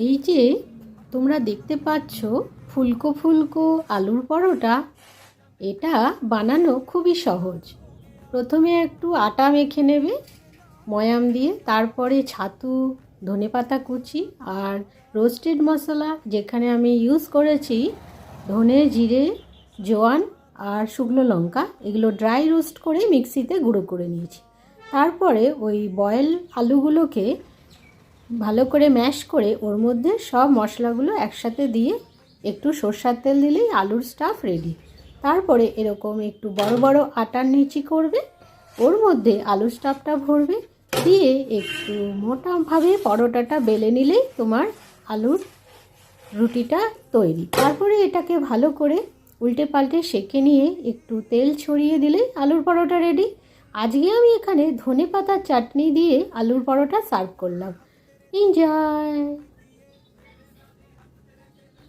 এই যে তোমরা দেখতে পাচ্ছ ফুলকো ফুলকো আলুর পরোটা, এটা বানানো খুবই সহজ। প্রথমে একটু আটা মেখে নেবে ময়াম দিয়ে, তারপরে ছাতু, ধনেপাতা কুচি আর রোস্টেড মশলা, যেখানে আমি ইউজ করেছি ধনে, জিরে, জোয়ান আর শুকনো লঙ্কা, এগুলো ড্রাই রোস্ট করে মিক্সিতে গুঁড়ো করে নিয়েছি। তারপরে ওই বয়েল আলুগুলোকে ভালো করে ম্যাশ করে ওর মধ্যে সব মশলাগুলো একসাথে দিয়ে একটু সরষের তেল দিলেই আলুর স্টাফ রেডি। তারপরে এরকম একটু বড় বড় আটার নিচি করবে, ওর মধ্যে আলুর স্টাফটা ভরবে, দিয়ে একটু মোটাভাবে পরোটাটা বেলে নিলেই তোমার আলুর রুটিটা তৈরি। তারপরে এটাকে ভালো করে উল্টে পাল্টে সেঁকে নিয়ে একটু তেল ছড়িয়ে দিলেই আলুর পরোটা রেডি। আজকে আমি এখানে ধনেপাতার চাটনি দিয়ে আলুর পরোটা সার্ভ করলাম। এনজয়।